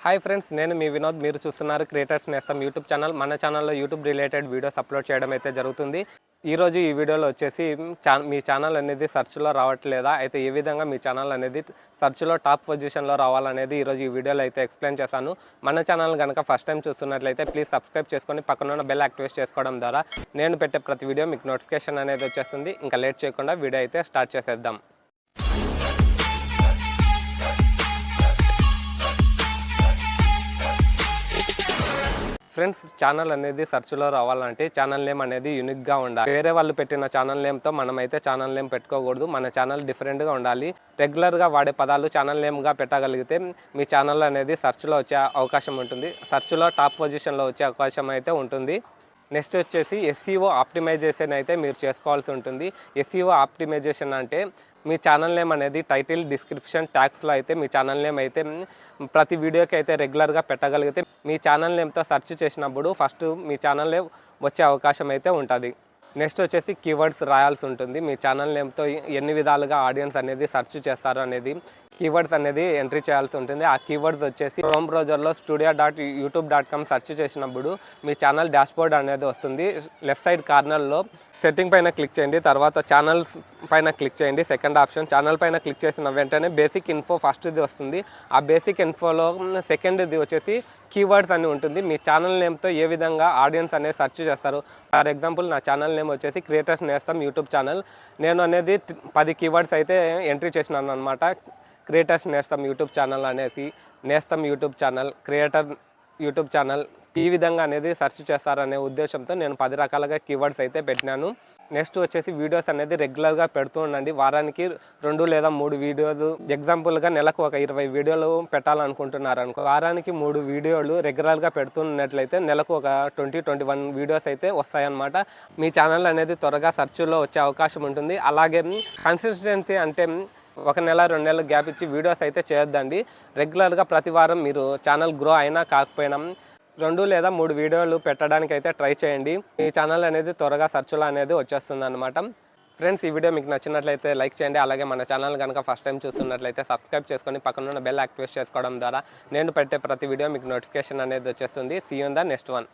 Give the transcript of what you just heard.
Hi friends, నేను మీ వినోద్. మీరు చూస్తున్నారు క్రియేటర్స్ నేస్తం యూట్యూబ్ ఛానల్. మన ఛానల్లో యూట్యూబ్ రిలేటెడ్ వీడియోస్ అప్లోడ్ చేయడం అయితే జరుగుతుంది. ఈరోజు ఈ వీడియోలో వచ్చేసి మీ ఛానల్ అనేది సెర్చ్లో రావట్లేదా, అయితే ఏ విధంగా మీ ఛానల్ అనేది సెర్చ్లో టాప్ పొజిషన్లో రావాలనేది ఈరోజు ఈ వీడియోలో అయితే ఎక్స్ప్లెయిన్ చేశాను. మన ఛానల్ కనుక ఫస్ట్ టైం చూస్తున్నట్లయితే ప్లీజ్ సబ్స్క్రైబ్ చేసుకొని పక్కన బెల్ యాక్టివేట్ చేసుకోవడం ద్వారా నేను పెట్టే ప్రతి వీడియో మీకు నోటిఫికేషన్ అనేది వచ్చేస్తుంది. ఇంకా లేట్ చేయకుండా వీడియో అయితే స్టార్ట్ చేసేద్దాం. ఫ్రెండ్స్, ఛానల్ అనేది సెర్చ్లో రావాలంటే ఛానల్ నేమ్ అనేది యూనిక్గా ఉండాలి. వేరే వాళ్ళు పెట్టిన ఛానల్ నేమ్తో మనమైతే ఛానల్ నేమ్ పెట్టుకోకూడదు. మన ఛానల్ డిఫరెంట్గా ఉండాలి. రెగ్యులర్గా వాడే పదాలు ఛానల్ నేమ్గా పెట్టగలిగితే మీ ఛానల్ అనేది సెర్చ్లో వచ్చే అవకాశం ఉంటుంది. సెర్చ్లో టాప్ పొజిషన్లో వచ్చే అవకాశం అయితే ఉంటుంది. నెక్స్ట్ వచ్చేసి ఎస్ఈఓ ఆప్టిమైజేషన్ అయితే మీరు చేసుకోవాల్సి ఉంటుంది. ఎస్ఈఓ ఆప్టిమైజేషన్ అంటే మీ ఛానల్ నేమ్ అనేది టైటిల్, డిస్క్రిప్షన్, ట్యాగ్స్లో అయితే మీ ఛానల్ నేమ్ అయితే ప్రతి వీడియోకి అయితే రెగ్యులర్గా పెట్టగలిగితే మీ ఛానల్ నేమ్తో సెర్చ్ చేసినప్పుడు ఫస్ట్ మీ ఛానల్ నేమ్ వచ్చే అవకాశం అయితే ఉంటుంది. నెక్స్ట్ వచ్చేసి కీవర్డ్స్ రాయాల్సి ఉంటుంది. మీ ఛానల్ నేమ్తో ఎన్ని విధాలుగా ఆడియన్స్ అనేది సెర్చ్ చేస్తారు అనేది కీవర్డ్స్ అనేది ఎంట్రీ చేయాల్సి ఉంటుంది. ఆ కీవర్డ్స్ వచ్చేసి క్రోమ్ బ్రౌజర్లో studio.youtube.com సెర్చ్ చేసినప్పుడు మీ ఛానల్ డాష్బోర్డ్ అనేది వస్తుంది. లెఫ్ట్ సైడ్ కార్నర్లో సెట్టింగ్ పైన క్లిక్ చేయండి. తర్వాత ఛానల్స్ పైన క్లిక్ చేయండి. సెకండ్ ఆప్షన్ ఛానల్ పైన క్లిక్ చేసిన వెంటనే బేసిక్ ఇన్ఫో ఫస్ట్ది వస్తుంది. ఆ బేసిక్ ఇన్ఫోలో సెకండ్ది వచ్చేసి కీవర్డ్స్ అని ఉంటుంది. మీ ఛానల్ నేమ్తో ఏ విధంగా ఆడియన్స్ అనేది సెర్చ్ చేస్తారు. ఫర్ ఎగ్జాంపుల్ నా ఛానల్ నేమ్ వచ్చేసి క్రియేటర్స్ నేస్తం యూట్యూబ్ ఛానల్. నేను అనేది 10 కీవర్డ్స్ అయితే ఎంట్రీ చేసినాను అనమాట. క్రియేటర్స్ నేస్తం యూట్యూబ్ ఛానల్ అనేసి, నేస్తం YouTube channel, creator YouTube channel, ఈ విధంగా అనేది సెర్చ్ చేస్తారనే ఉద్దేశంతో నేను 10 రకాలుగా కీవర్డ్స్ అయితే పెట్టినాను. నెక్స్ట్ వచ్చేసి వీడియోస్ అనేది రెగ్యులర్గా పెడుతూ ఉండండి. వారానికి 2 లేదా 3 వీడియోలు, ఎగ్జాంపుల్గా నెలకు ఒక 20 వీడియోలు పెట్టాలనుకుంటున్నారు అనుకో, వారానికి 3 వీడియోలు రెగ్యులర్గా పెడుతున్నట్లయితే నెలకు ఒక 20-21 వీడియోస్ అయితే వస్తాయన్నమాట. మీ ఛానల్ అనేది త్వరగా సెర్చ్లో వచ్చే అవకాశం ఉంటుంది. అలాగే కన్సిస్టెన్సీ అంటే 1 నెల 2 నెలలు గ్యాప్ ఇచ్చి వీడియోస్ అయితే చేయొద్దండి. రెగ్యులర్గా ప్రతి వారం మీరు ఛానల్ గ్రో అయినా కాకపోయినా 2 లేదా 3 వీడియోలు పెట్టడానికి అయితే ట్రై చేయండి. ఈ ఛానల్ అనేది త్వరగా సెర్చ్లో అనేది వచ్చేస్తుంది అనమాట. ఫ్రెండ్స్, ఈ వీడియో మీకు నచ్చినట్లయితే లైక్ చేయండి. అలాగే మన ఛానల్ కనుక ఫస్ట్ టైం చూస్తున్నట్లయితే సబ్స్క్రైబ్ చేసుకొని పక్కన బెల్ యాక్టివేట్ చేసుకోవడం ద్వారా నేను పెట్టే ప్రతి వీడియో మీకు నోటిఫికేషన్ అనేది వచ్చేస్తుంది. See you in the next one.